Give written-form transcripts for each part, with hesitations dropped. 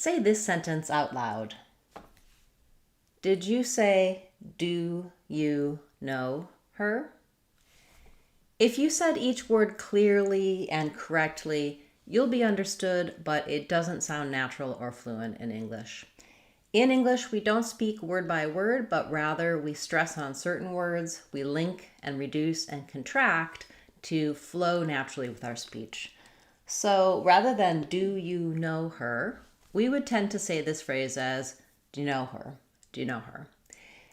Say this sentence out loud. Did you say, do you know her? If you said each word clearly and correctly, you'll be understood, but it doesn't sound natural or fluent in English. In English, we don't speak word by word, but rather we stress on certain words, we link and reduce and contract to flow naturally with our speech. So rather than do you know her, we would tend to say this phrase as, do you know her? Do you know her?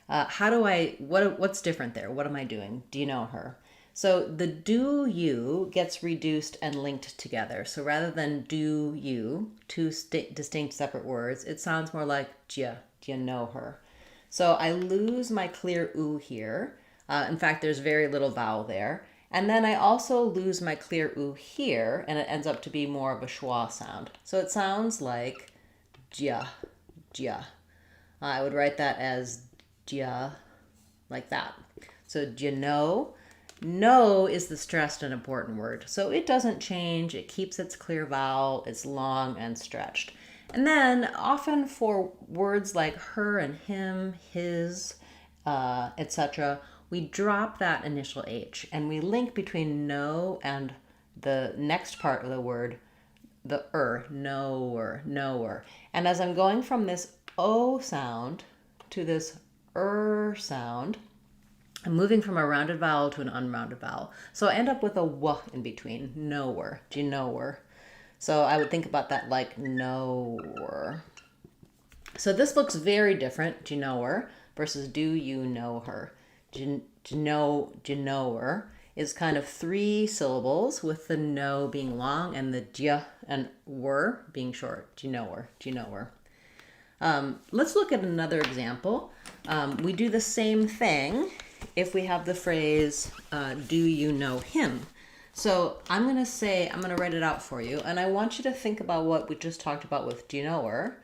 What's different there? What am I doing? Do you know her? So the do you gets reduced and linked together. So rather than do you, two distinct separate words, it sounds more like do you know her? So I lose my clear oo here. In fact, there's very little vowel there. And then I also lose my clear oo here, and it ends up to be more of a schwa sound. So it sounds like jia, jia. I would write that as jia, like that. So do you know? No is the stressed and important word. So it doesn't change. It keeps its clear vowel. It's long and stretched. And then often for words like her and him, his, etc., we drop that initial H and we link between no and the next part of the word, the knower, knower. And as I'm going from this O sound to this sound, I'm moving from a rounded vowel to an unrounded vowel. So I end up with a w in between, knower, do you know her? So I would think about that like knower. So this looks very different, do you know her, versus do you know her? Do you know her is kind of 3 syllables with the no being long and the j and were being short. Do you know her? Do you know her? Let's look at another example. We do the same thing if we have the phrase, do you know him? So I'm going to write it out for you, and I want you to think about what we just talked about with do you know her,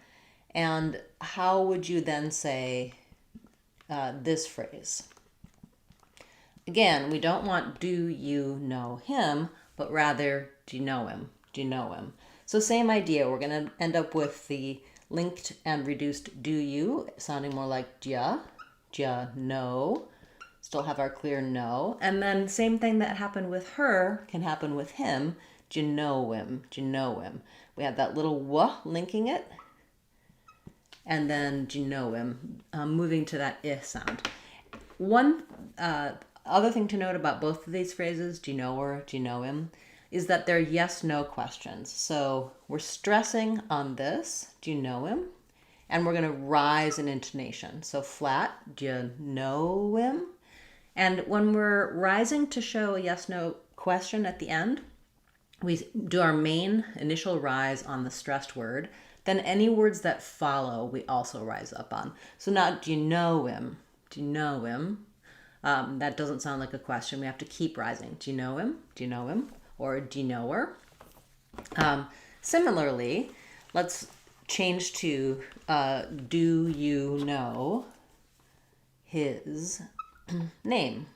and how would you then say this phrase? Again, we don't want do you know him, but rather do you know him? Do you know him? So same idea, we're going to end up with the linked and reduced do you, sounding more like ja, no. Still have our clear no. And then same thing that happened with her can happen with him. Do you know him? Do you know him? We have that little w linking it. And then do you know him? Moving to that I sound. One other thing to note about both of these phrases, do you know her? Do you know him? Is that they're yes-no questions. So we're stressing on this, do you know him? And we're going to rise in intonation. So flat, do you know him? And when we're rising to show a yes-no question at the end, we do our main initial rise on the stressed word. Then any words that follow, we also rise up on. So now, do you know him? Do you know him? That doesn't sound like a question. We have to keep rising. Do you know him? Do you know him? Or do you know her? Similarly, let's change to do you know his name?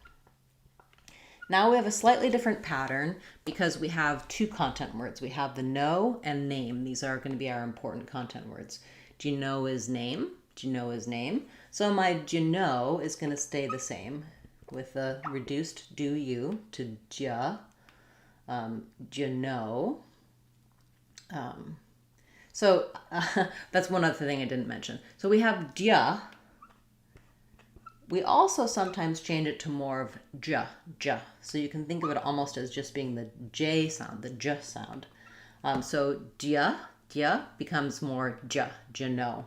Now we have a slightly different pattern because we have 2 content words. We have the know and name. These are going to be our important content words. Do you know his name? Do you know his name? So my do you know is going to stay the same with the reduced do you to ja. Do you know? That's one other thing I didn't mention. So we have ja. We also sometimes change it to more of ja. So you can think of it almost as just being the J sound, the j sound. So dia becomes more ja, know.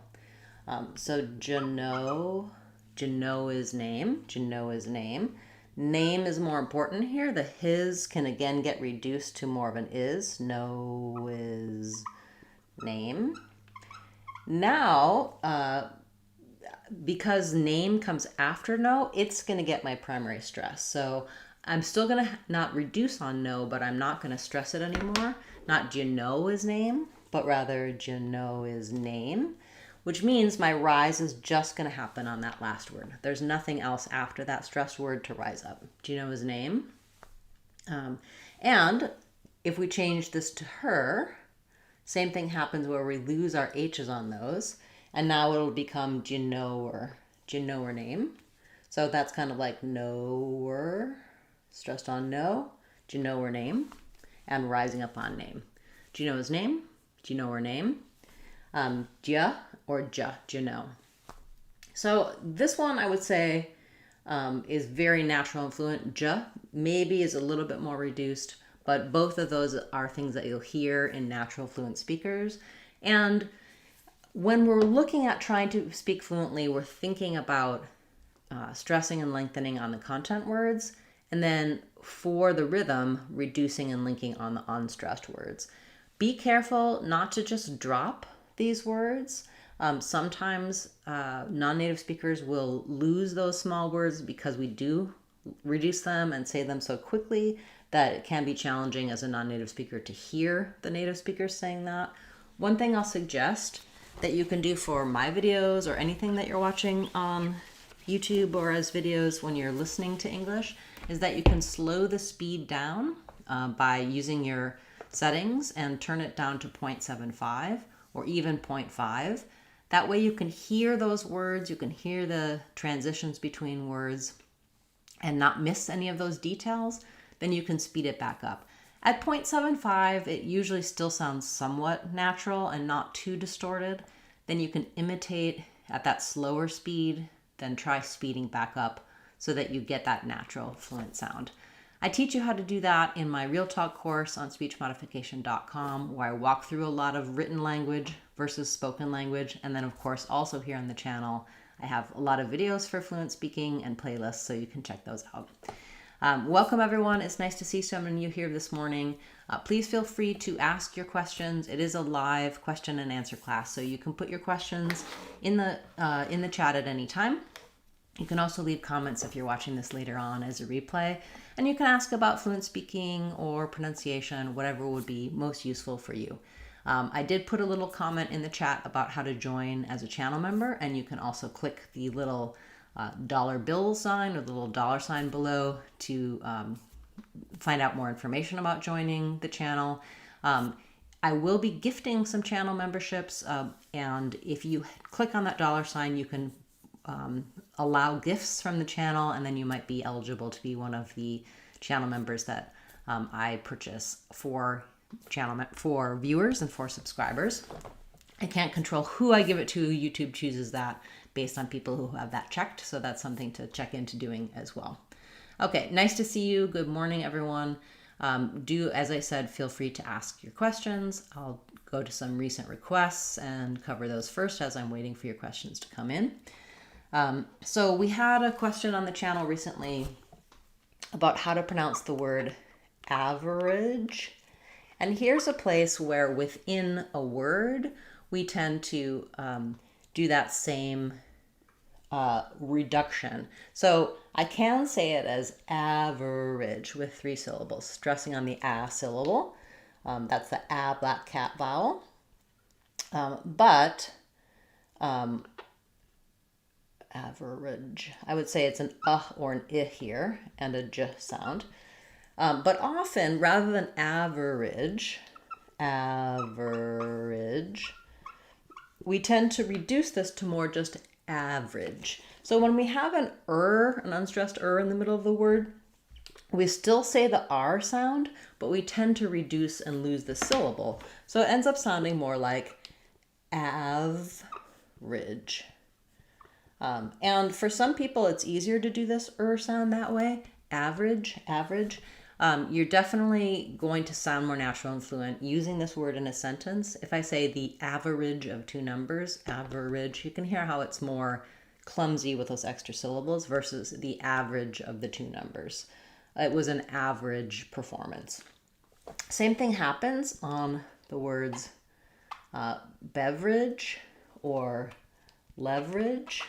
So know his name, know his name. Name is more important here. The his can again get reduced to more of an is, know his name. Now, because name comes after no, it's going to get my primary stress. So I'm still going to not reduce on no, but I'm not going to stress it anymore. Not do you know his name, but rather do you know his name, which means my rise is just going to happen on that last word. There's nothing else after that stressed word to rise up. Do you know his name? And if we change this to her, Same thing happens where we lose our H's on those, and now it'll become do you know her name. So that's kind of like knower, stressed on no, do you know her name, and rising up on name. Do you know his name? Do you know her name? Ja or ja, do you know? So this one I would say is very natural and fluent. Ja maybe is a little bit more reduced, but both of those are things that you'll hear in natural fluent speakers. And when we're looking at trying to speak fluently, we're thinking about stressing and lengthening on the content words, and then for the rhythm, reducing and linking on the unstressed words. Be careful not to just drop these words. Sometimes non-native speakers will lose those small words because we do reduce them and say them so quickly that it can be challenging as a non-native speaker to hear the native speakers saying that. One thing I'll suggest that you can do for my videos or anything that you're watching on YouTube or as videos when you're listening to English is that you can slow the speed down by using your settings and turn it down to 0.75 or even 0.5. That way you can hear those words, you can hear the transitions between words and not miss any of those details. Then you can speed it back up. At 0.75, it usually still sounds somewhat natural and not too distorted. Then you can imitate at that slower speed, then try speeding back up so that you get that natural fluent sound. I teach you how to do that in my Real Talk course on speechmodification.com, where I walk through a lot of written language versus spoken language. And then of course, also here on the channel, I have a lot of videos for fluent speaking and playlists, so you can check those out. Welcome everyone. It's nice to see so many of you here this morning. Please feel free to ask your questions. It is a live question and answer class, so you can put your questions in the chat at any time. You can also leave comments if you're watching this later on as a replay, and you can ask about fluent speaking or pronunciation, whatever would be most useful for you. I did put a little comment in the chat about how to join as a channel member, and you can also click the little dollar bill sign or the little dollar sign below to find out more information about joining the channel. I will be gifting some channel memberships, and if you click on that dollar sign, you can allow gifts from the channel, and then you might be eligible to be one of the channel members that I purchase for viewers and for subscribers. I can't control who I give it to. YouTube chooses that based on people who have that checked, so that's something to check into doing as well. Okay, nice to see you. Good morning, everyone. As I said, feel free to ask your questions. I'll go to some recent requests and cover those first as I'm waiting for your questions to come in. So we had a question on the channel recently about how to pronounce the word average. And here's a place where within a word, we tend to do that same reduction. So I can say it as average with 3 syllables, stressing on the a syllable. That's the a black cat vowel. Average, I would say it's an or an I here and a j sound. But often, rather than average, we tend to reduce this to more just average. So when we have an unstressed in the middle of the word, we still say the R sound, but we tend to reduce and lose the syllable. So it ends up sounding more like average. And for some people, it's easier to do this sound that way, average. You're definitely going to sound more natural and fluent using this word in a sentence. If I say the average of 2 numbers, average, you can hear how it's more clumsy with those extra syllables versus the average of the 2 numbers. It was an average performance. Same thing happens on the words beverage or leverage,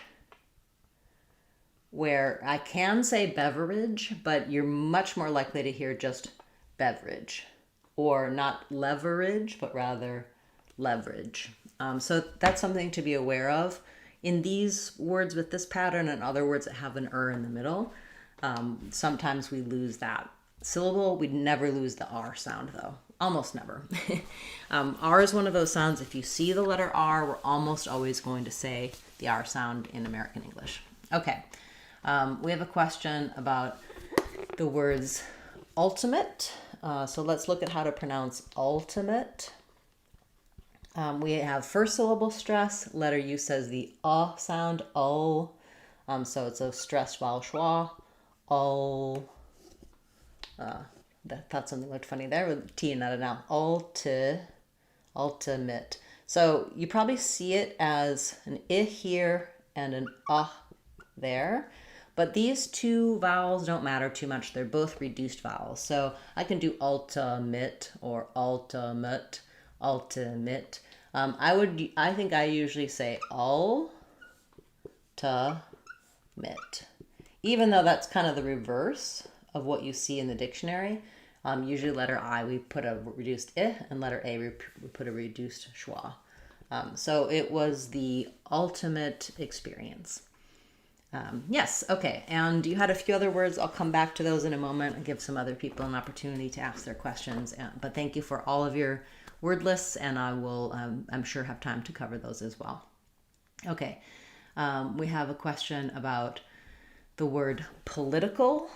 where I can say beverage, but you're much more likely to hear just beverage, or not leverage, but rather leverage. So that's something to be aware of. In these words with this pattern and other words that have an in the middle, sometimes we lose that syllable. We'd never lose the R sound though. almost never. R is one of those sounds, if you see the letter R, we're almost always going to say the R sound in American English. Okay, we have a question about the words ultimate. So let's look at how to pronounce ultimate. We have first syllable stress. Letter U says the sound, so it's a stressed vowel, schwa, thought something looked funny there with T and not an L. Ultimate. So you probably see it as an I here and an there. But these two vowels don't matter too much. They're both reduced vowels. So I can do ultimate or ultimate, ultimate. I think I usually say ultimate, even though that's kind of the reverse of what you see in the dictionary. Usually letter I, we put a reduced I, and letter A, we put a reduced schwa. So it was the ultimate experience. Yes, okay. And you had a few other words. I'll come back to those in a moment and give some other people an opportunity to ask their questions. But thank you for all of your word lists, and I will, I'm sure, have time to cover those as well. Okay, we have a question about the word political.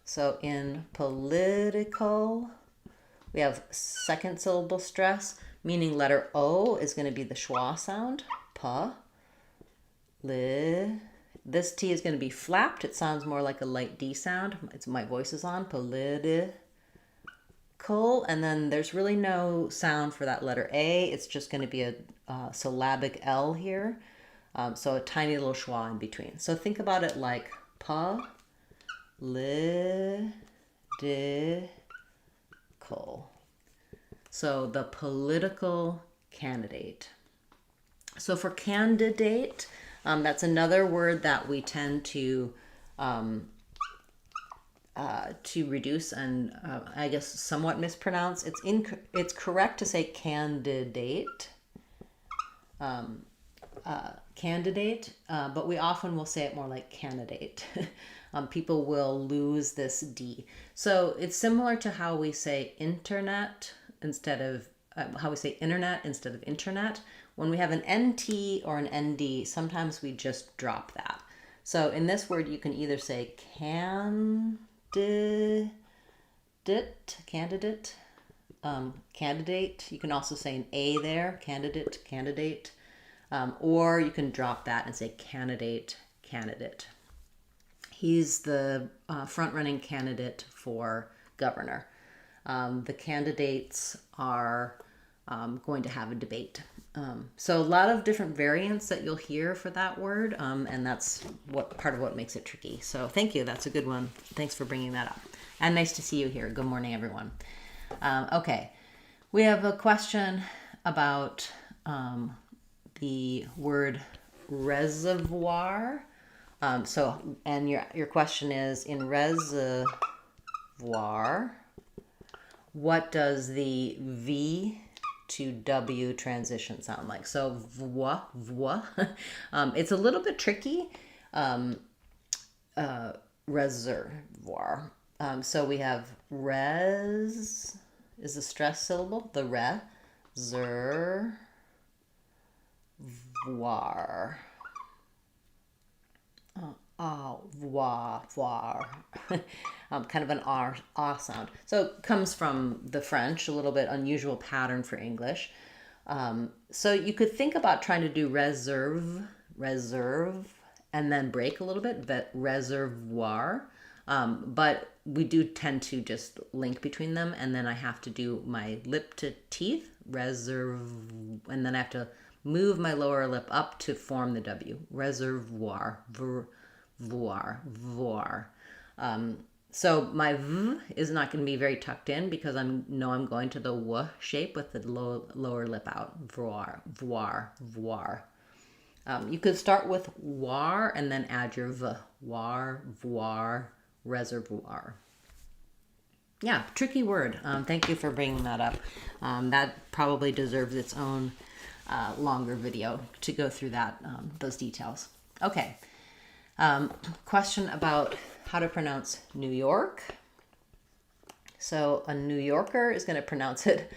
So in political, we have second syllable stress, meaning letter O is going to be the schwa sound, pa. This T is going to be flapped. It sounds more like a light D sound. My voice is on. Political. And then there's really no sound for that letter A. It's just going to be a syllabic L here. So a tiny little schwa in between. So think about it like political. So the political candidate. So for candidate, that's another word that we tend to reduce and I guess somewhat mispronounce. It's correct to say candidate, but we often will say it more like candidate. People will lose this D. So it's similar to how we say internet instead of how we say internet instead of internet. When we have an NT or an ND, sometimes we just drop that. So in this word, you can either say candidate. You can also say an A there, candidate. Or you can drop that and say candidate. He's the front-running candidate for governor. The candidates are going to have a debate. So a lot of different variants that you'll hear for that word, and that's part of what makes it tricky. So thank you. That's a good one. Thanks for bringing that up. And nice to see you here. Good morning, everyone. Okay, we have a question about the word reservoir. And your question is, in reservoir, what does the V to W transition sound like? So voix. It's a little bit tricky. Reservoir. So we have res is the stress syllable. The reservoir. Voir. Kind of an R sound. So it comes from the French, a little bit unusual pattern for English. So you could think about trying to do reserve, and then break a little bit, but reservoir. But we do tend to just link between them, and then I have to do my lip to teeth, and then I have to move my lower lip up to form the W. Reservoir. Voir. So my V is not going to be very tucked in because I'm going to the W shape with the lower lip out. Voir. You could start with war and then add your V. Voir, reservoir. Yeah, tricky word. Thank you for bringing that up. That probably deserves its own longer video to go through those details. Okay. Question about how to pronounce New York. So a New Yorker is going to pronounce it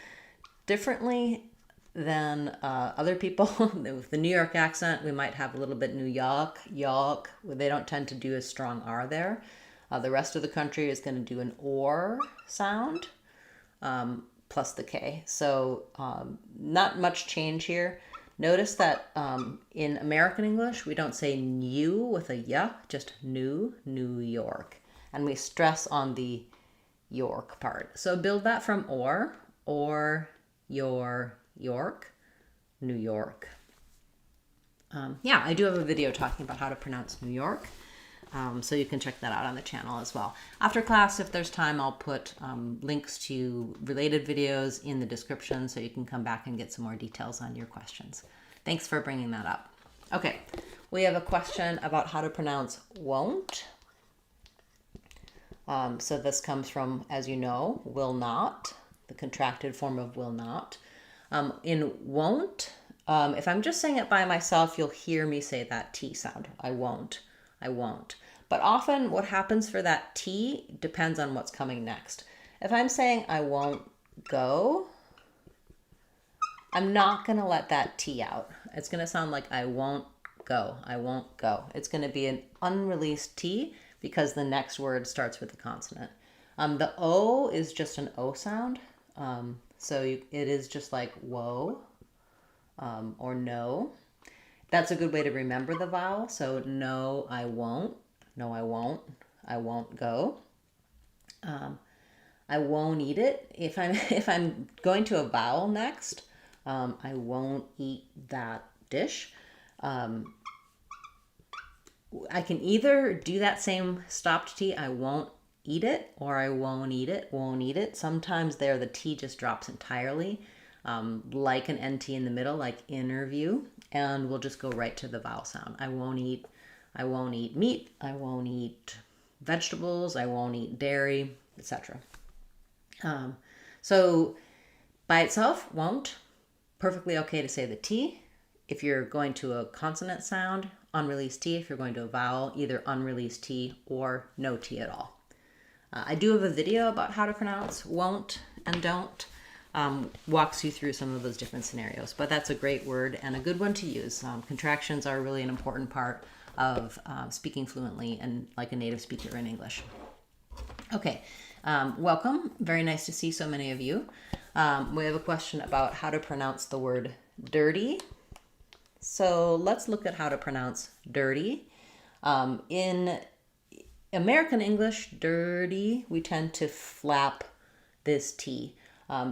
differently than other people. With the New York accent, we might have a little bit New York, York. They don't tend to do a strong R there. The rest of the country is going to do an OR sound plus the K. So not much change here. Notice that in American English, we don't say new with a y, just New York. And we stress on the York part. So build that from or, your, York, New York. Yeah, I do have a video talking about how to pronounce New York. So you can check that out on the channel as well. After class, if there's time, I'll put links to related videos in the description so you can come back and get some more details on your questions. Thanks for bringing that up. Okay, we have a question about how to pronounce won't. So this comes from, as you know, will not, the contracted form of will not. In won't, if I'm just saying it by myself, you'll hear me say that T sound. I won't. But often what happens for that T depends on what's coming next. If I'm saying I won't go, I'm not going to let that T out. It's going to sound like I won't go. It's going to be an unreleased T because the next word starts with a consonant. The O is just an O sound. It is just like whoa or no. That's a good way to remember the vowel. So no, I won't. No, I won't. I won't go. I won't eat it. If I'm going to a vowel next, I won't eat that dish. I can either do that same stopped T, I won't eat it, or I won't eat it. Sometimes there the T just drops entirely, like an NT in the middle, like interview, and we'll just go right to the vowel sound. I won't eat meat, I won't eat vegetables, I won't eat dairy, etc. So by itself, won't, perfectly okay to say the T. If you're going to a consonant sound, unreleased T. If you're going to a vowel, either unreleased T or no T at all. I do have a video about how to pronounce won't and don't. Walks you through some of those different scenarios, but that's a great word and a good one to use. Contractions are really an important part of speaking fluently and like a native speaker in English. Okay, welcome. Very nice to see so many of you. We have a question about how to pronounce the word dirty. So let's look at how to pronounce dirty. In American English, dirty, we tend to flap this T.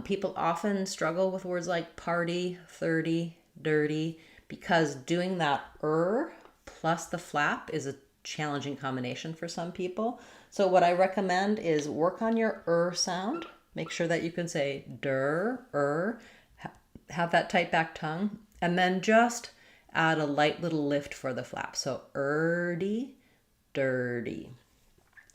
People often struggle with words like party, 30, dirty, because doing that plus the flap is a challenging combination for some people. So what I recommend is work on your sound. Make sure that you can say der, have that tight back tongue, and then just add a light little lift for the flap. So dirty.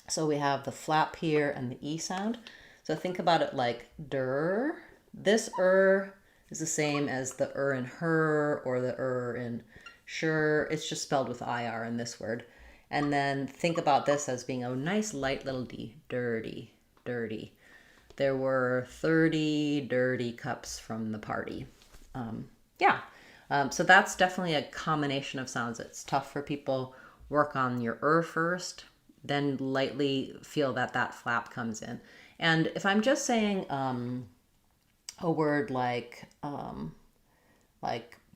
So we have the flap here and the E sound. So think about it like der. This is the same as the in her or the in sure. It's just spelled with IR in this word. And then think about this as being a nice light little D, dirty. There were 30 dirty cups from the party. So that's definitely a combination of sounds. It's tough for people. Work on your first, then lightly feel that flap comes in. And if I'm just saying a word like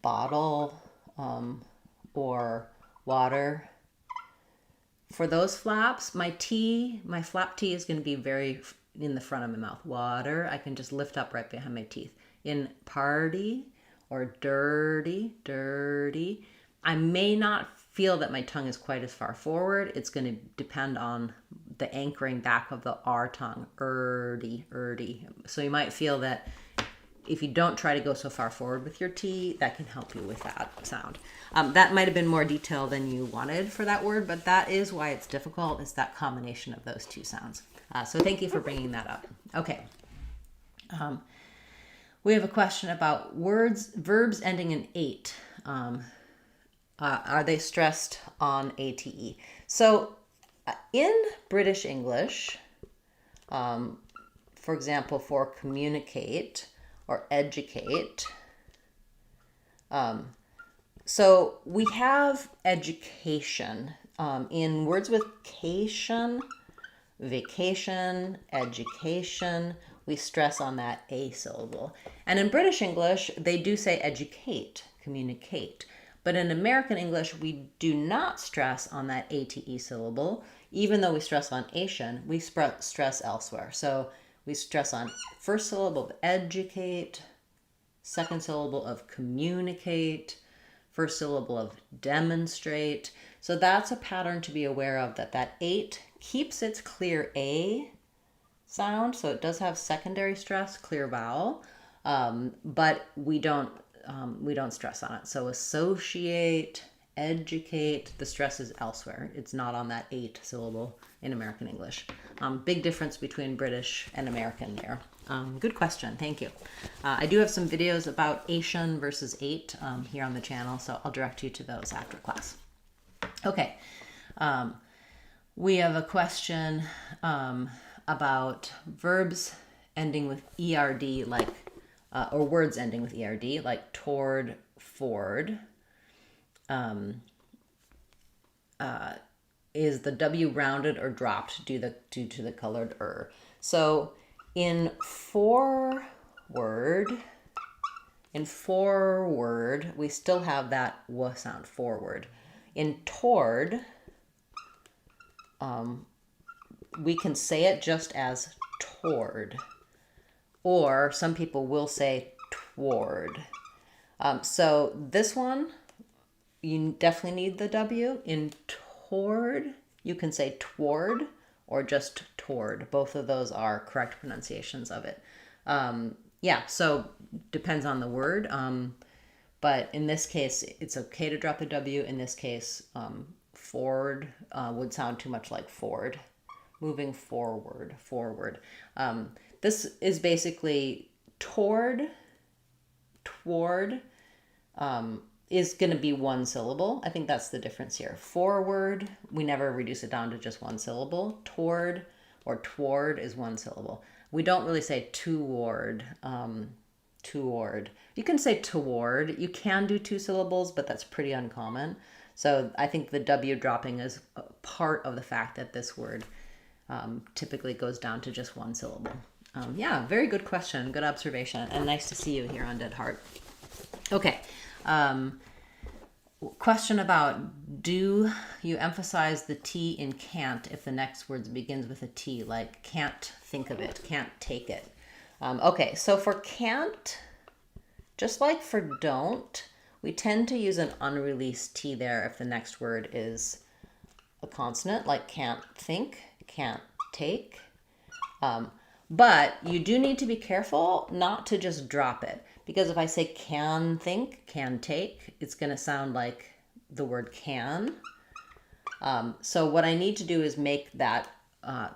bottle or water, for those flaps, my flap T is going to be very in the front of my mouth. Water, I can just lift up right behind my teeth. In party or dirty, I may not feel that my tongue is quite as far forward. It's going to depend on the anchoring back of the R tongue, erdy. So you might feel that if you don't try to go so far forward with your T, that can help you with that sound. That might have been more detail than you wanted for that word, but that is why it's difficult, is that combination of those two sounds. So thank you for bringing that up. Okay. We have a question about verbs ending in ate. Are they stressed on ATE? So in British English, for example, for communicate or educate. So we have education in words with cation, vacation, education. We stress on that A syllable. And in British English, they do say educate, communicate. But in American English, we do not stress on that ATE syllable. Even though we stress on Asian, we stress elsewhere. So we stress on first syllable of educate, second syllable of communicate, first syllable of demonstrate. So that's a pattern to be aware of, that 8 keeps its clear A sound. So it does have secondary stress, clear vowel, but we don't stress on it. So associate, educate, the stress is elsewhere. It's not on that 8 syllable in American English. Big difference between British and American there. Good question. Thank you. I do have some videos about Asian versus 8 here on the channel, so I'll direct you to those after class. Okay. We have a question about verbs ending with ERD, like, or words ending with ERD, like toward, forward. Is the W rounded or dropped due to the colored er? So in forward, we still have that W sound, forward. In toward, we can say it just as toward, or some people will say toward. So this one, you definitely need the W. In toward, you can say toward or just toward. Both of those are correct pronunciations of it. Yeah, so depends on the word. But in this case, it's okay to drop the W. In this case, forward would sound too much like Ford. Moving forward. This is basically toward is going to be one syllable. I think that's the difference here. Forward, we never reduce it down to just one syllable. Toward or toward is one syllable. We don't really say toward. You can say toward. You can do 2 syllables, but that's pretty uncommon. So I think the W dropping is part of the fact that this word typically goes down to just one syllable. Yeah, very good question. Good observation. And nice to see you here on Dead Heart. Okay. Question about, do you emphasize the T in can't if the next word begins with a T, like can't think of it, can't take it? Okay, so for can't, just like for don't, we tend to use an unreleased T there if the next word is a consonant, like can't think, can't take. But you do need to be careful not to just drop it. Because if I say can think, can take, it's going to sound like the word can. So what I need to do is make that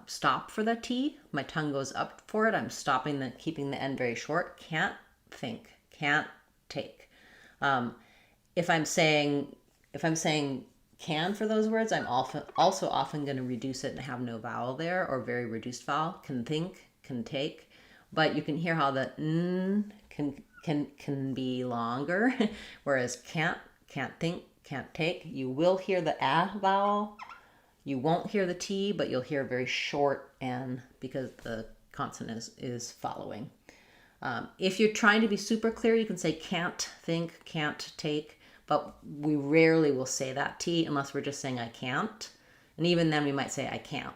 stop for the T. My tongue goes up for it. I'm stopping keeping the end very short. Can't think, can't take. If I'm saying can for those words, I'm also often going to reduce it and have no vowel there, or very reduced vowel. Can think, can take. But you can hear how the n can be longer, whereas can't think, can't take. You will hear the a vowel. You won't hear the T, but you'll hear a very short N because the consonant is following. If you're trying to be super clear, you can say can't think, can't take, but we rarely will say that T unless we're just saying I can't. And even then we might say I can't.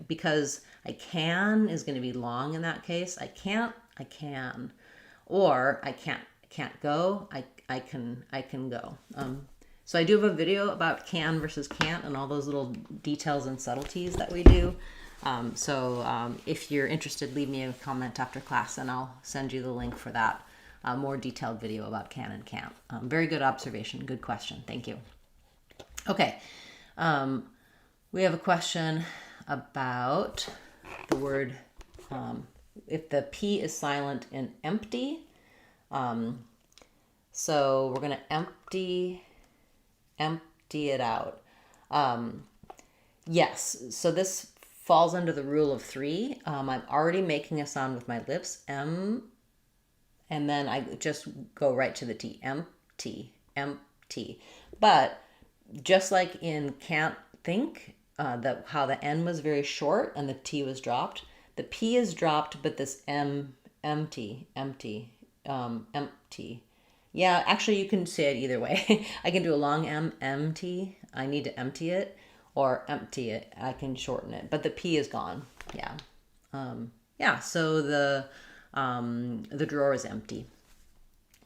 Because I can is going to be long in that case. I can't, I can. Or I can't go, I can go. So I do have a video about can versus can't and all those little details and subtleties that we do. If you're interested, leave me a comment after class and I'll send you the link for that more detailed video about can and can't. Very good observation. Good question. Thank you. Okay. We have a question about the word, if the P is silent in empty. So we're going to empty it out. Yes. So this falls under the rule of three. I'm already making a sound with my lips, M, and then I just go right to the T, empty, empty. But just like in can't think, how the N was very short and the T was dropped, the P is dropped, but this M, empty, empty, empty. Yeah, actually you can say it either way. I can do a long M, empty. I need to empty it, or empty it. I can shorten it, but the P is gone. Yeah. Yeah, so the drawer is empty.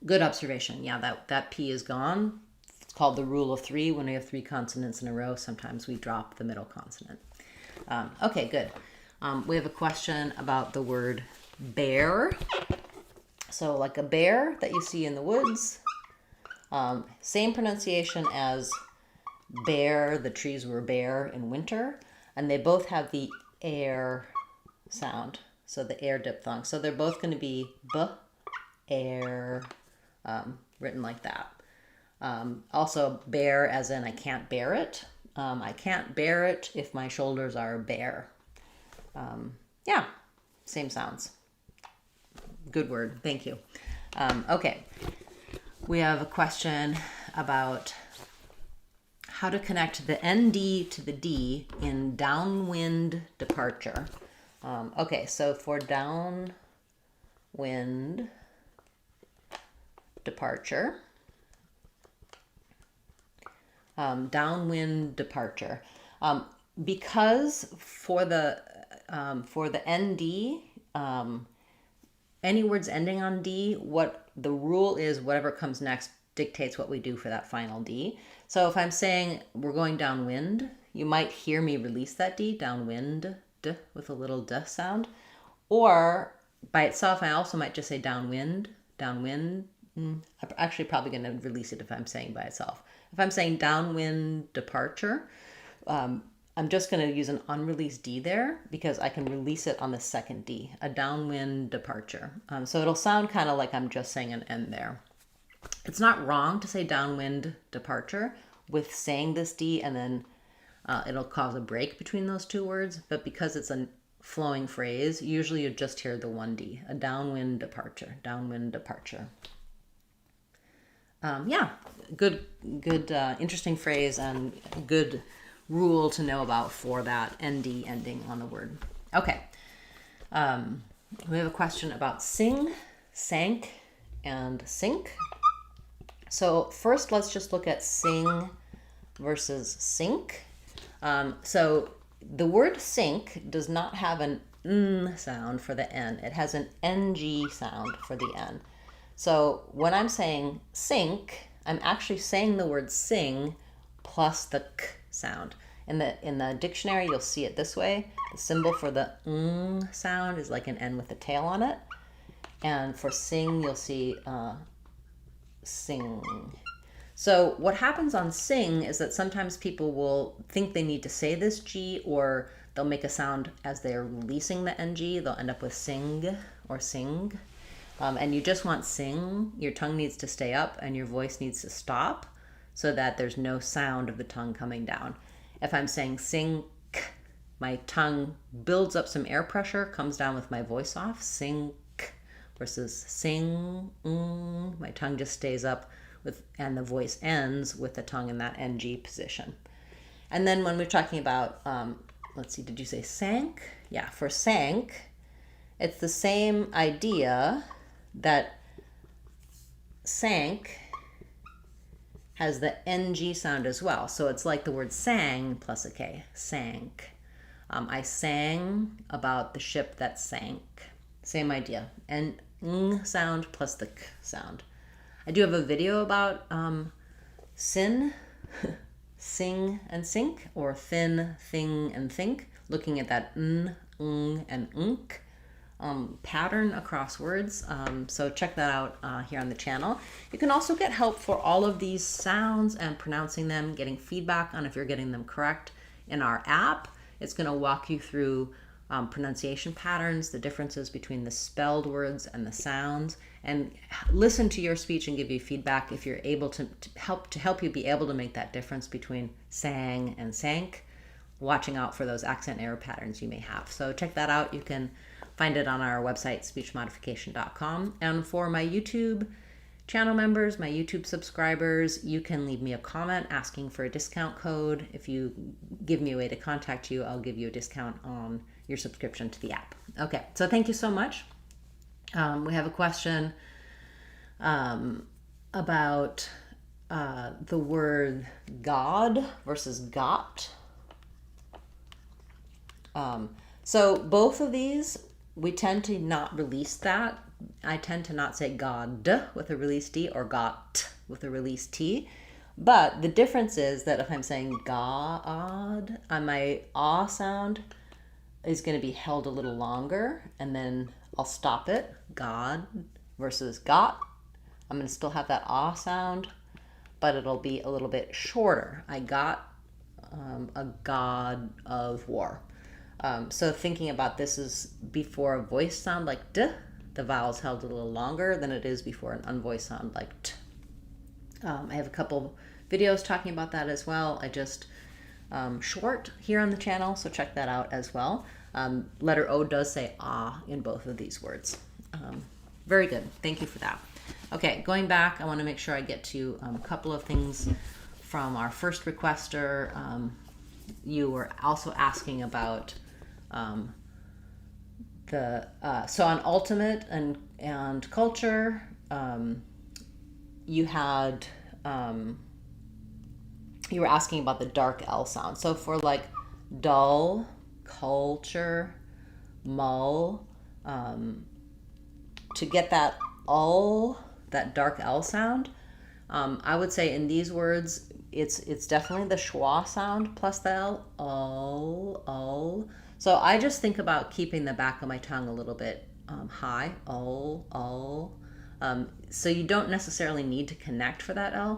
Good observation. Yeah, that P is gone. It's called the rule of three. When we have three consonants in a row, sometimes we drop the middle consonant. Okay, good. We have a question about the word bear. So like a bear that you see in the woods, same pronunciation as bare, the trees were bare in winter, and they both have the air sound, so the air diphthong. So they're both going to be b, air, written like that. Also bare as in I can't bear it. I can't bear it if my shoulders are bare. Yeah, same sounds. Good word. Thank you. Okay. We have a question about how to connect the ND to the D in downwind departure. Okay, so for downwind departure, because for the ND, any words ending on D, what the rule is, whatever comes next dictates what we do for that final D. So if I'm saying we're going downwind, you might hear me release that D, downwind, D, with a little D sound. Or by itself, I also might just say downwind, downwind. I'm actually probably going to release it if I'm saying by itself. If I'm saying downwind departure, I'm just going to use an unreleased D there because I can release it on the second D, a downwind departure. So it'll sound kind of like I'm just saying an N there. It's not wrong to say downwind departure with saying this D, and then it'll cause a break between those two words. But because it's a flowing phrase, usually you just hear the one D, a downwind departure, downwind departure. Yeah, good, interesting phrase and good rule to know about for that ND ending on the word. Okay. We have a question about sing, sank, and sink. So first, let's just look at sing versus sink. So the word sink does not have an N sound for the N. It has an NG sound for the N. So when I'm saying sink, I'm actually saying the word sing plus the K sound. In the dictionary, you'll see it this way. The symbol for the ng sound is like an N with a tail on it. And for sing, you'll see sing. So what happens on sing is that sometimes people will think they need to say this G, or they'll make a sound as they're releasing the NG. They'll end up with sing or sing. And you just want sing. Your tongue needs to stay up and your voice needs to stop so that there's no sound of the tongue coming down. If I'm saying sing, my tongue builds up some air pressure, comes down with my voice off, sing, versus sing, my tongue just stays up with, and the voice ends with the tongue in that NG position. And then when we're talking about, let's see, did you say sank? Yeah, for sank, it's the same idea that sank has the NG sound as well. So it's like the word sang plus a K, sank. I sang about the ship that sank. Same idea. And ng sound plus the K sound. I do have a video about sin, sing and sink, or thin, thing and think, looking at that n, and unk pattern across words. So check that out here on the channel. You can also get help for all of these sounds and pronouncing them, getting feedback on if you're getting them correct in our app. It's going to walk you through pronunciation patterns, the differences between the spelled words and the sounds, and listen to your speech and give you feedback if you're able to help you be able to make that difference between sang and sank. watching out for those accent error patterns you may have. So check that out. You can find it on our website, speechmodification.com. And for my YouTube channel members, my YouTube subscribers, you can leave me a comment asking for a discount code. If you give me a way to contact you, I'll give you a discount on your subscription to the app. Okay, so thank you so much. We have a question about the word God versus got. So both of these, we tend to not release that. I tend to not say God with a released D or got with a released T. But the difference is that if I'm saying God, my ah sound is going to be held a little longer, and then I'll stop it. God versus got. I'm going to still have that ah sound, but it'll be a little bit shorter. I got a god of war. So thinking about this is before a voice sound like d, the vowel's held a little longer than it is before an unvoiced sound like t. I have a couple videos talking about that as well. I just short here on the channel, so check that out as well. Letter O does say ah in both of these words. Very good. Thank you for that. Okay, going back, I want to make sure I get to a couple of things from our first requester. You were also asking about so on ultimate and culture, you had you were asking about the dark L sound. So for like dull, culture, mull, to get that that dark L sound, I would say in these words, it's definitely the schwa sound plus the L, ul. So I just think about keeping the back of my tongue a little bit high, ul. So you don't necessarily need to connect for that L,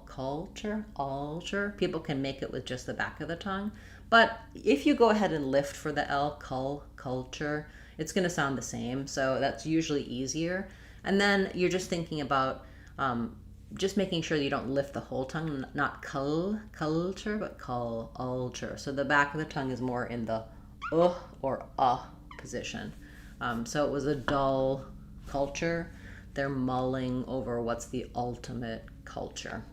culture, ulture. People can make it with just the back of the tongue. But if you go ahead and lift for the L, culture, it's going to sound the same. So that's usually easier. And then you're just thinking about just making sure you don't lift the whole tongue, not culture, but ulture. So the back of the tongue is more in the or position. So it was a dull culture. They're mulling over what's the ultimate culture.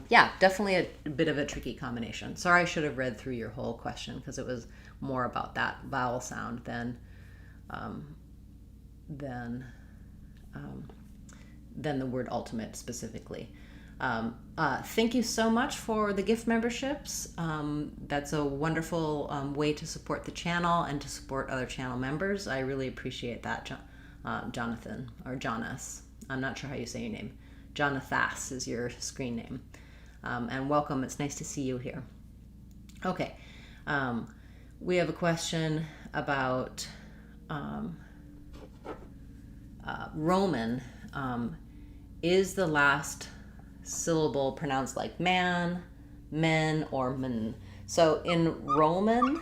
Yeah, definitely a bit of a tricky combination. Sorry, I should have read through your whole question because it was more about that vowel sound than the word ultimate specifically. Thank you so much for the gift memberships. That's a wonderful way to support the channel and to support other channel members. I really appreciate that, Jonathan, or Jonas. I'm not sure how you say your name. Jonathas is your screen name. And welcome. It's nice to see you here. Okay. We have a question about Roman. Is the last syllable pronounced like man, men, or men? So in Roman,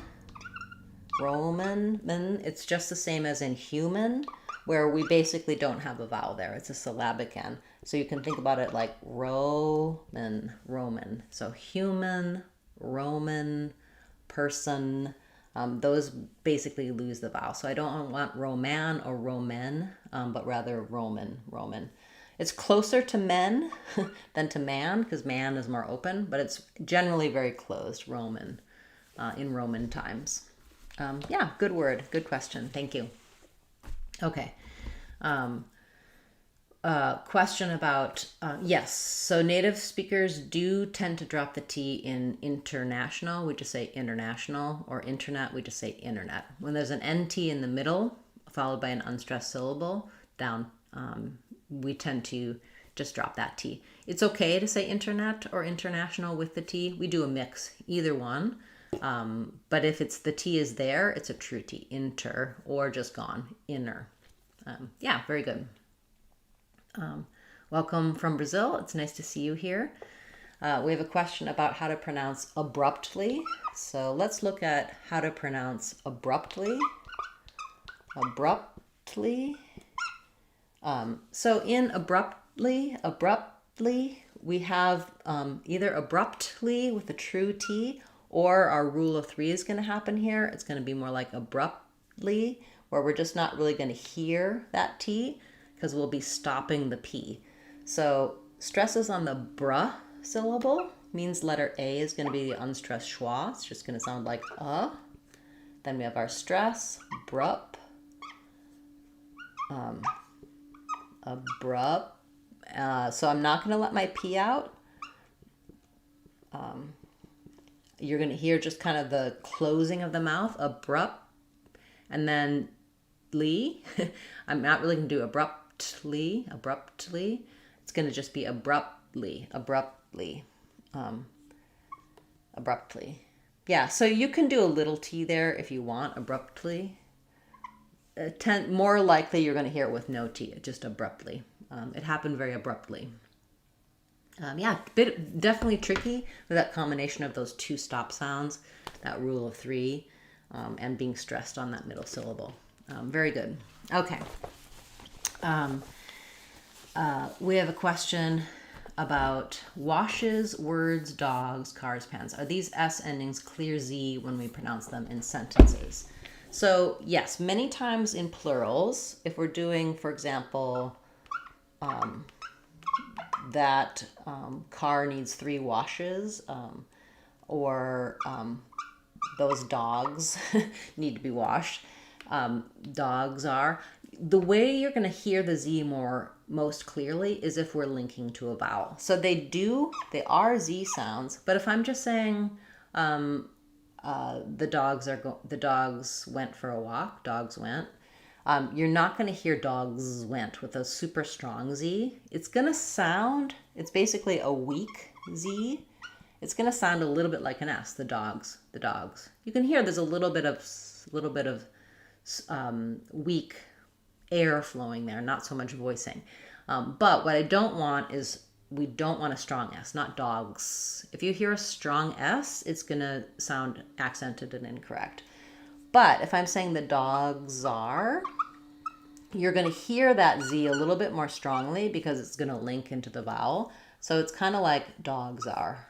it's just the same as in human, where we basically don't have a vowel there. It's a syllabic N. So you can think about it like Roman. So human, Roman, person, those basically lose the vowel. So I don't want Roman or Roman, but rather Roman. It's closer to men than to man because man is more open, but it's generally very closed, Roman, in Roman times. Yeah, good word. Good question. Thank you. Okay. Question about, yes, so native speakers do tend to drop the T in international. We just say international, or internet, we just say internet. When there's an NT in the middle, followed by an unstressed syllable, down, we tend to just drop that T. It's okay to say internet or international with the T. We do a mix, either one. But if it's the T is there, it's a true T, inter, or just gone, inner. Yeah, very good. Welcome from Brazil. It's nice to see you here. We have a question about how to pronounce abruptly. So let's look at how to pronounce abruptly. Abruptly. So in abruptly, we have either abruptly with a true T Or our rule of three is going to happen here. It's going to be more like abruptly, where we're just not really going to hear that T because we'll be stopping the P. So stresses on the bruh syllable means letter A is going to be the unstressed schwa. It's just going to sound like Then we have our stress, abrupt, abrupt. So I'm not going to let my P out. You're going to hear just kind of the closing of the mouth, abrupt, and then ly. I'm not really going to do abruptly. It's going to just be abruptly. Yeah, so you can do a little T there if you want, abruptly. More likely you're going to hear it with no T, just abruptly. It happened very abruptly. Definitely tricky with that combination of those two stop sounds, that rule of three, and being stressed on that middle syllable. Very good. Okay. We have a question about washes, words, dogs, cars, pens. Are these S endings clear Z when we pronounce them in sentences? So yes, many times in plurals, if we're doing, for example, that car needs 3 washes, or those dogs need to be washed. Dogs are. The way you're going to hear the Z most clearly is if we're linking to a vowel. So they are Z sounds, but if I'm just saying the dogs went for a walk, dogs went, you're not going to hear dogs went with a super strong Z. It's basically a weak Z. It's going to sound a little bit like an S, the dogs. You can hear there's a little bit of weak air flowing there, not so much voicing. But what I don't want is, we don't want a strong S, not dogs. If you hear a strong S, it's going to sound accented and incorrect. But if I'm saying the dogs are, you're going to hear that Z a little bit more strongly because it's going to link into the vowel. So it's kind of like dogs are.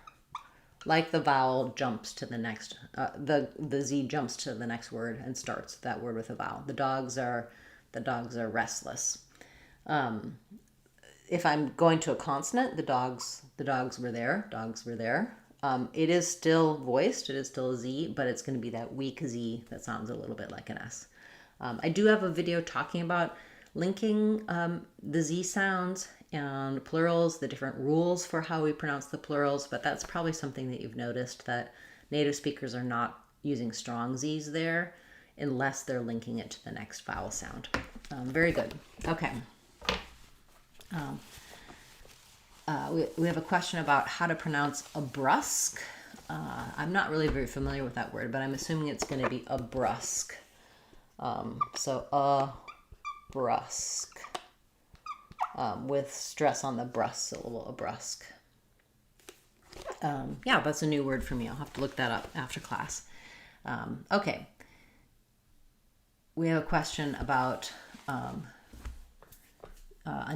Like the vowel jumps to the next, the Z jumps to the next word and starts that word with a vowel. The dogs are restless. If I'm going to a consonant, the dogs were there. It is still voiced. It is still a Z, but it's going to be that weak Z that sounds a little bit like an S. I do have a video talking about linking the Z sounds and plurals, the different rules for how we pronounce the plurals, but that's probably something that you've noticed, that native speakers are not using strong Zs there unless they're linking it to the next vowel sound. Very good. Okay. We have a question about how to pronounce abrusque. I'm not really very familiar with that word, but I'm assuming it's going to be abrusque. So abrusque, with stress on the brusque syllable, abrusque. That's a new word for me. I'll have to look that up after class. Okay. We have a question about a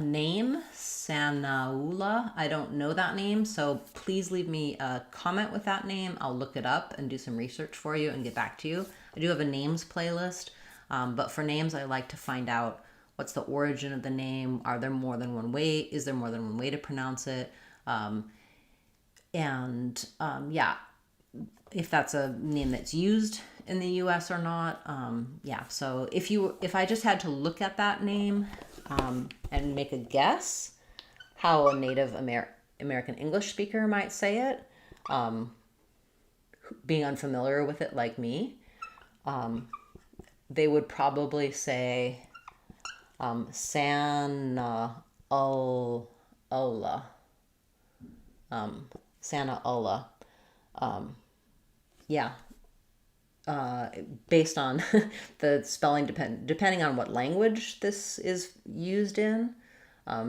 name, Sanaula. I don't know that name, so please leave me a comment with that name. I'll look it up and do some research for you and get back to you. I do have a names playlist, but for names, I like to find out what's the origin of the name. Are there more than one way? Is there more than one way to pronounce it? If that's a name that's used in the US or not. So if I just had to look at that name and make a guess how a native American English speaker might say it, being unfamiliar with it like me, they would probably say Sanaula. Sanaula. Based on the spelling, depending on what language this is used in,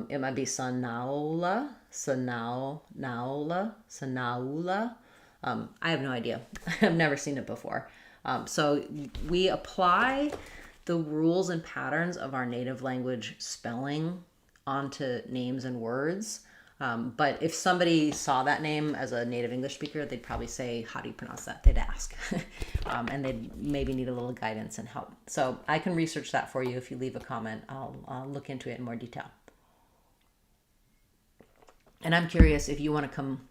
it might be Sanaula. I have no idea. I've never seen it before. So we apply the rules and patterns of our native language spelling onto names and words. But if somebody saw that name as a native English speaker, they'd probably say, how do you pronounce that? They'd ask. And they'd maybe need a little guidance and help. So I can research that for you. If you leave a comment, I'll look into it in more detail. And I'm curious if you want to come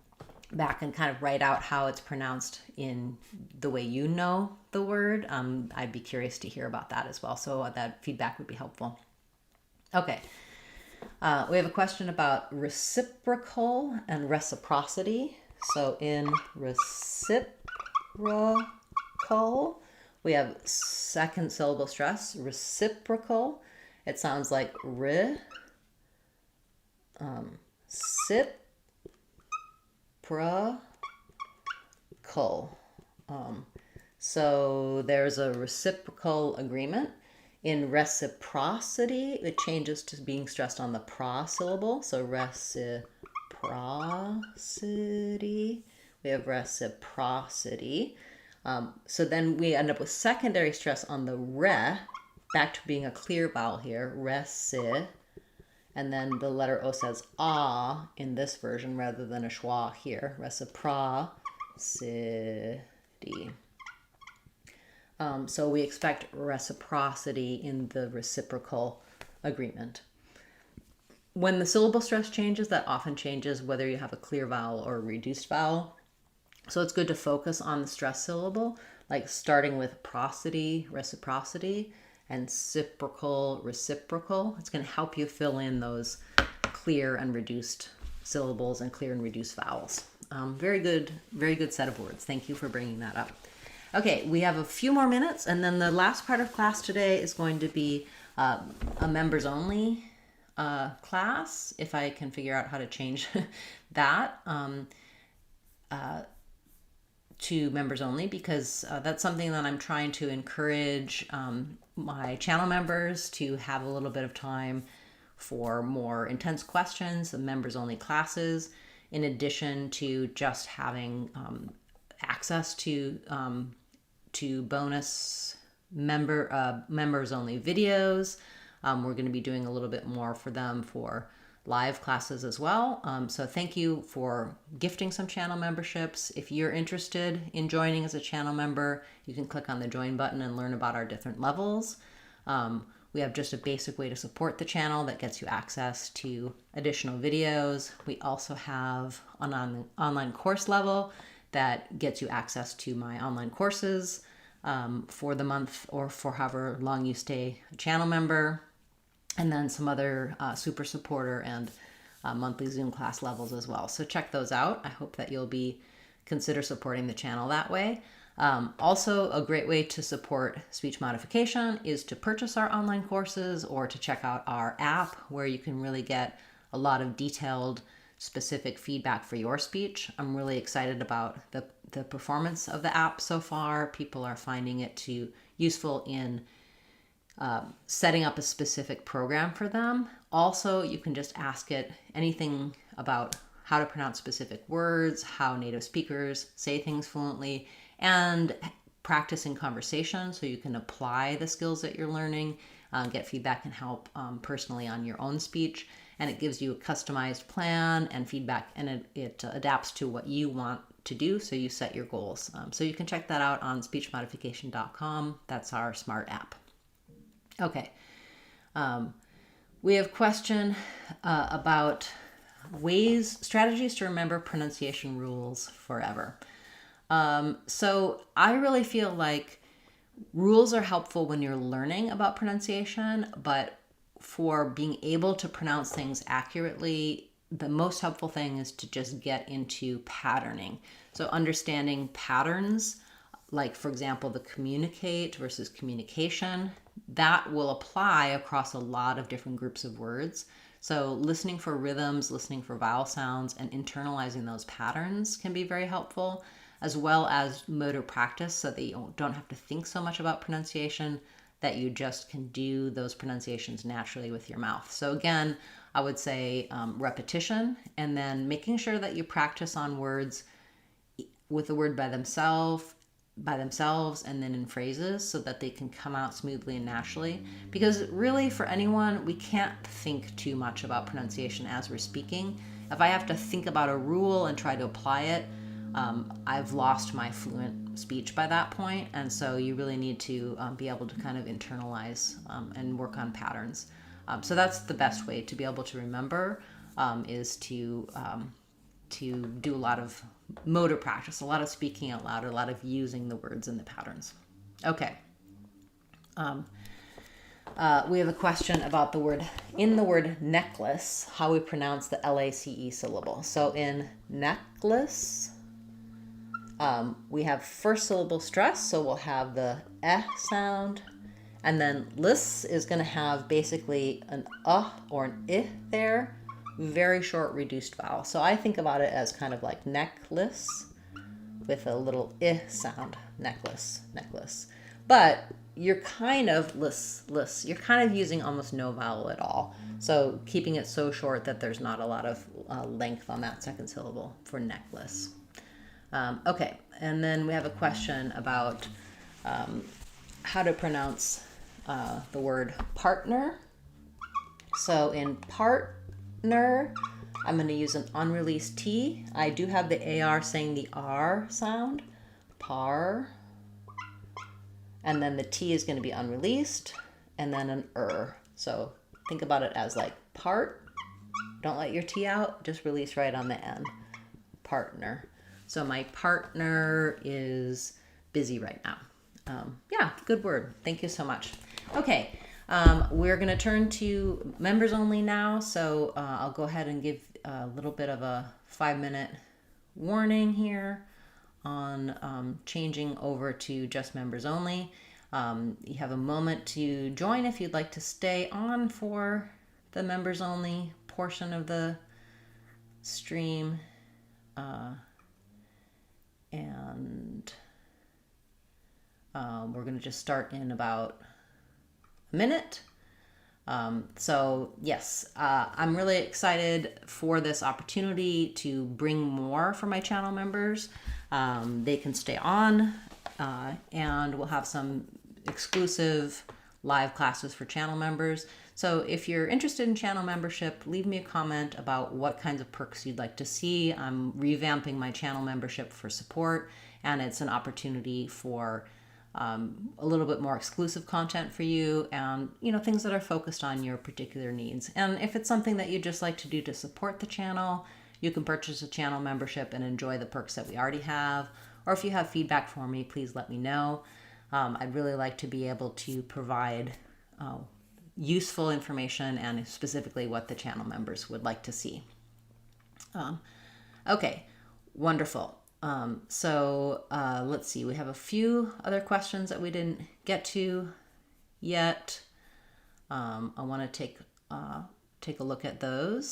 back and kind of write out how it's pronounced in the way you know the word. I'd be curious to hear about that as well. So that feedback would be helpful. Okay. We have a question about reciprocal and reciprocity. So in reciprocal, we have second syllable stress. Reciprocal, it sounds like reciprocal. So there's a reciprocal agreement. In reciprocity, it changes to being stressed on the pra syllable. So reciprocity, we have reciprocity. So then we end up with secondary stress on the re, back to being a clear vowel here, reci. And then the letter O says ah in this version rather than a schwa here, reciprocity. So we expect reciprocity in the reciprocal agreement. When the syllable stress changes, that often changes whether you have a clear vowel or a reduced vowel. So it's good to focus on the stress syllable, like starting with prosody, reciprocity, and reciprocal. It's going to help you fill in those clear and reduced syllables and clear and reduced vowels. Very good set of words. Thank you for bringing that up. Okay, we have a few more minutes, and then the last part of class today is going to be a members only class, if I can figure out how to change that to members only, because that's something that I'm trying to encourage my channel members to have a little bit of time for more intense questions, the members only classes, in addition to just having access to bonus members only videos. We're going to be doing a little bit more for them for live classes as well. So thank you for gifting some channel memberships. If you're interested in joining as a channel member, you can click on the join button and learn about our different levels. We have just a basic way to support the channel that gets you access to additional videos. We also have an online course level that gets you access to my online courses for the month or for however long you stay a channel member. And then some other super supporter and monthly Zoom class levels as well. So check those out. I hope that you'll consider supporting the channel that way. Also, a great way to support speech modification is to purchase our online courses or to check out our app, where you can really get a lot of detailed, specific feedback for your speech. I'm really excited about the performance of the app so far. People are finding it useful in setting up a specific program for them. Also, you can just ask it anything about how to pronounce specific words, how native speakers say things fluently, and practice in conversation so you can apply the skills that you're learning, get feedback and help personally on your own speech. And it gives you a customized plan and feedback, and it adapts to what you want to do, so you set your goals. So you can check that out on speechmodification.com. That's our smart app. Okay, we have a question about strategies to remember pronunciation rules forever. So I really feel like rules are helpful when you're learning about pronunciation, but for being able to pronounce things accurately, the most helpful thing is to just get into patterning. So understanding patterns, like for example, the communicate versus communication, that will apply across a lot of different groups of words. So listening for rhythms, listening for vowel sounds, and internalizing those patterns can be very helpful, as well as motor practice so that you don't have to think so much about pronunciation, that you just can do those pronunciations naturally with your mouth. So again, I would say repetition, and then making sure that you practice on words with the word by themselves, and then in phrases, so that they can come out smoothly and naturally. Because really, for anyone, we can't think too much about pronunciation as we're speaking. If I have to think about a rule and try to apply it, I've lost my fluent speech by that point. And so you really need to be able to kind of internalize and work on patterns. So that's the best way to be able to remember, is to do a lot of motor practice, a lot of speaking out loud, a lot of using the words and the patterns. Okay. We have a question about the word necklace, how we pronounce the LACE syllable. So in necklace, we have first syllable stress, so we'll have the eh sound. And then lis is going to have basically an or an I there, very short reduced vowel. So I think about it as kind of like necklace with a little I sound, necklace. But you're kind of you're kind of using almost no vowel at all. So keeping it so short that there's not a lot of length on that second syllable for necklace. Okay, and then we have a question about how to pronounce the word partner. So in partner, I'm going to use an unreleased T. I do have the AR saying the R sound, par. And then the T is going to be unreleased, and then an So think about it as like part. Don't let your T out, just release right on the N. Partner. So my partner is busy right now. Yeah, good word. Thank you so much. Okay, we're going to turn to members only now. So I'll go ahead and give a little bit of a 5-minute warning here on changing over to just members only. You have a moment to join if you'd like to stay on for the members only portion of the stream. And we're going to just start in about a minute. So yes, I'm really excited for this opportunity to bring more for my channel members. They can stay on, and we'll have some exclusive live classes for channel members. So if you're interested in channel membership, leave me a comment about what kinds of perks you'd like to see. I'm revamping my channel membership for support, and it's an opportunity for a little bit more exclusive content for you, and things that are focused on your particular needs. And if it's something that you'd just like to do to support the channel, you can purchase a channel membership and enjoy the perks that we already have. Or if you have feedback for me, please let me know. I'd really like to be able to provide useful information, and specifically what the channel members would like to see. Okay, wonderful. So let's see, we have a few other questions that we didn't get to yet. I want to take a look at those.